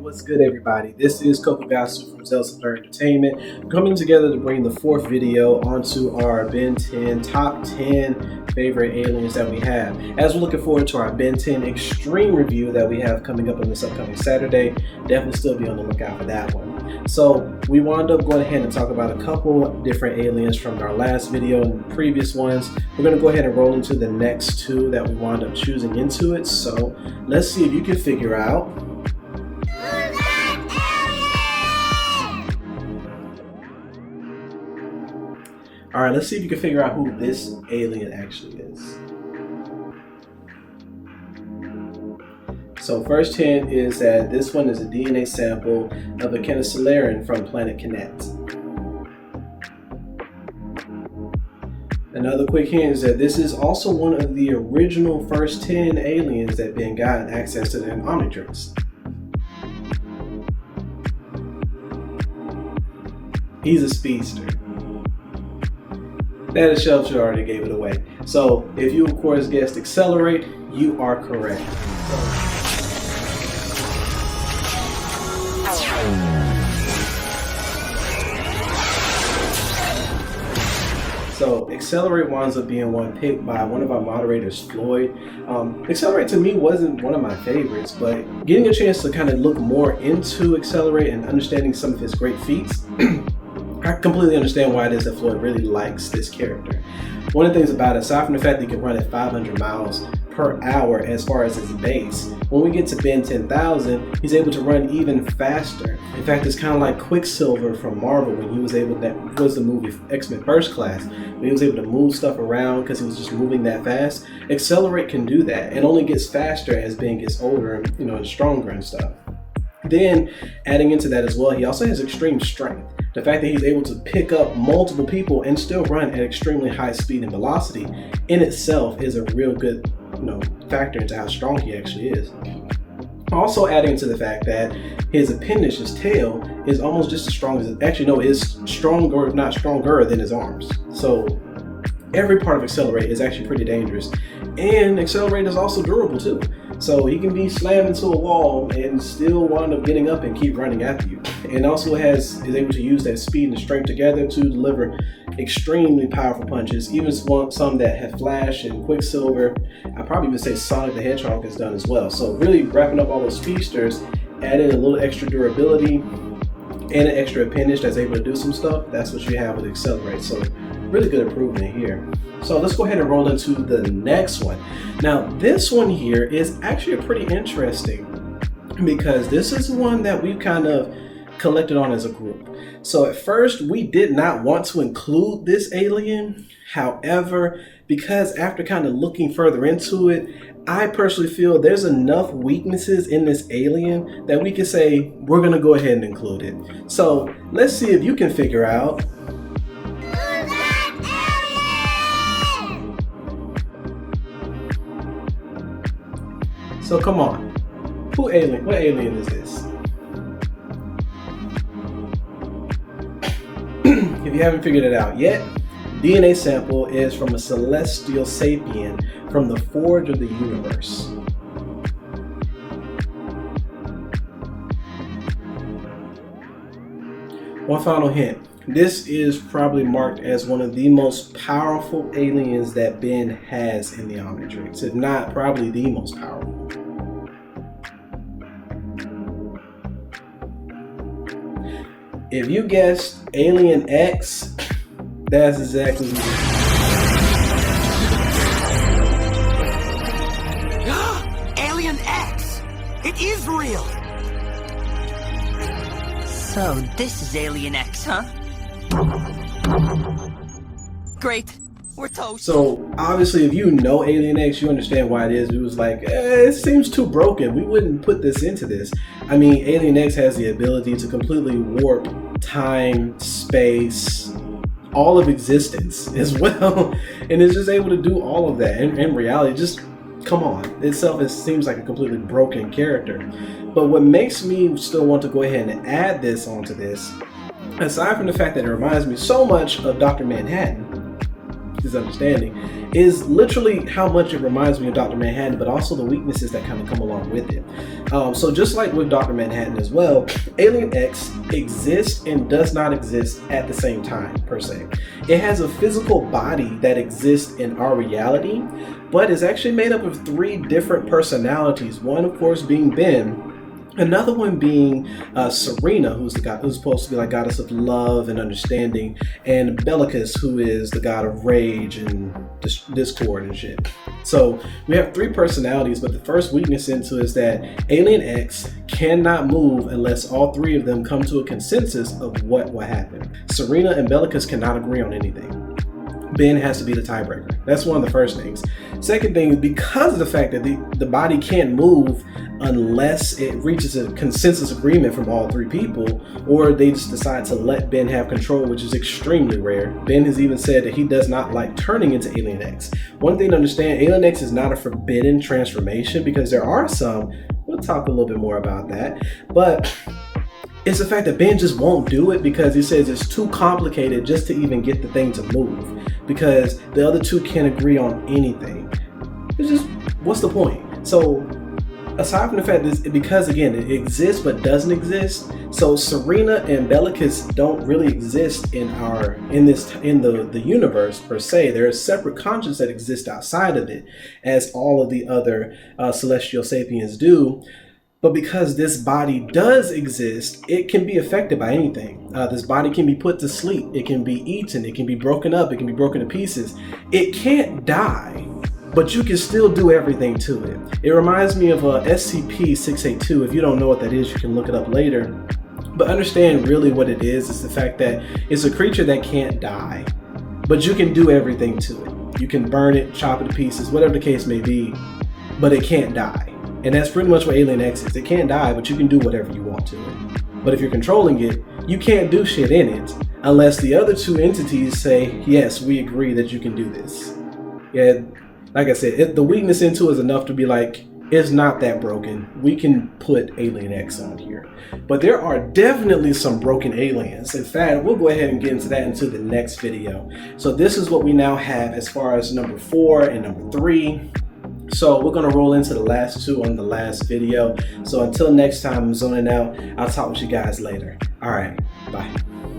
What's good, everybody? This is Kokogasu from Zelda Entertainment, coming together to bring the fourth video onto our Ben 10 top 10 favorite aliens that we have. As we're looking forward to our Ben 10 Extreme review that we have coming up on this upcoming Saturday, definitely still be on the lookout for that one. So we wound up going ahead and talk about a couple different aliens from our last video and previous ones. We're going to go ahead and roll into the next two that we wound up choosing into it. So let's see if you can figure out Alright, let's see if you can figure out who this alien actually is. So first hint is that this one is a DNA sample of a Kenesolarian from planet Kinet. Another quick hint is that this is also one of the original first 10 aliens that Ben got access to the Omnitrix. He's a speedster. That itself already gave it away. So if you of course guessed accelerate, you are correct. So accelerate winds up being one picked by one of our moderators, Floyd. Accelerate to me wasn't one of my favorites, but getting a chance to kind of look more into Accelerate and understanding some of his great feats, I completely understand why it is that Floyd really likes this character. One of the things about it, aside from the fact that he can run at 500 miles per hour as far as his base, when we get to Ben 10,000, he's able to run even faster. In fact, it's kind of like Quicksilver from Marvel when he was able to, that was the movie X-Men First Class, when he was able to move stuff around because he was just moving that fast. Accelerate can do that. It only gets faster as Ben gets older and, and stronger and stuff. Then adding into that as well, he also has extreme strength. The fact that he's able to pick up multiple people and still run at extremely high speed and velocity in itself is a real good, factor into how strong he actually is. Also adding to the fact that his appendage, his tail, is almost just as strong as, is stronger, if not stronger than his arms. So every part of Accelerate is actually pretty dangerous. And Accelerate is also durable too. So he can be slammed into a wall and still wind up getting up and keep running after you. And also is able to use that speed and strength together to deliver extremely powerful punches, even some that have Flash and Quicksilver. I'd probably even say Sonic the Hedgehog has done as well. So really wrapping up all those speedsters, adding a little extra durability and an extra appendage that's able to do some stuff, that's what you have with Accelerate. So really good improvement here. So let's go ahead and roll into the next one. Now this one here is actually pretty interesting because this is one that we've kind of collected on as a group. So at first we did not want to include this alien. However, because after kind of looking further into it, I personally feel there's enough weaknesses in this alien that we can say we're gonna go ahead and include it. So let's see if you can figure out So come on, what alien is this? If you haven't figured it out yet, DNA sample is from a celestial sapien from the Forge of the Universe. One final hint. This is probably marked as one of the most powerful aliens that Ben has in the Omnitrix, if not probably the most powerful. If you guessed Alien X, that's exactly what it is. Alien X! It is real! So this is Alien X, huh? Great. We're toast. So obviously if you know Alien X, you understand why it is. It was like, it seems too broken. We wouldn't put this into this. I mean, Alien X has the ability to completely warp time, space, all of existence as well. And it's just able to do all of that. In reality, just come on. Itself, it seems like a completely broken character. But what makes me still want to go ahead and add this onto this, aside from the fact that it reminds me so much of Dr. Manhattan, this understanding, is literally how much it reminds me of Dr. Manhattan, but also the weaknesses that kind of come along with it. So just like with Dr. Manhattan as well, Alien X exists and does not exist at the same time, per se. It has a physical body that exists in our reality, but is actually made up of 3 different personalities. One, of course, being Ben. Another one being Serena, who's supposed to be like goddess of love and understanding, and Bellicus, who is the god of rage and discord and shit. So we have 3 personalities, but the first weakness into is that Alien X cannot move unless all 3 of them come to a consensus of what will happen. Serena and Bellicus cannot agree on anything. Ben has to be the tiebreaker. That's one of the first things. Second thing, because of the fact that the body can't move unless it reaches a consensus agreement from all 3 people, or they just decide to let Ben have control, which is extremely rare. Ben has even said that he does not like turning into Alien X. One thing to understand, Alien X is not a forbidden transformation, because there are some. We'll talk a little bit more about that. But it's the fact that Ben just won't do it because he says it's too complicated just to even get the thing to move, because the other 2 can't agree on anything. It's just, what's the point? So aside from the fact that because again it exists but doesn't exist, so Serena and Bellicus don't really exist in the universe per se. There are separate conscience that exist outside of it, as all of the other celestial sapiens do. But because this body does exist, it can be affected by anything. This body can be put to sleep. It can be eaten. It can be broken up. It can be broken to pieces. It can't die, but you can still do everything to it. It reminds me of SCP-682. If you don't know what that is, you can look it up later. But understand really what it is the fact that it's a creature that can't die, but you can do everything to it. You can burn it, chop it to pieces, whatever the case may be, but it can't die. And that's pretty much what Alien X is. It can't die, but you can do whatever you want to it. But if you're controlling it, you can't do shit in it unless the other 2 entities say, yes, we agree that you can do this. Yeah, like I said, the weakness into is enough to be like, it's not that broken. We can put Alien X on here. But there are definitely some broken aliens. In fact, we'll go ahead and get into that into the next video. So this is what we now have as far as number 4 and number 3. So we're gonna roll into the last 2 on the last video. So until next time, I'm zoning out. I'll talk with you guys later. All right, bye.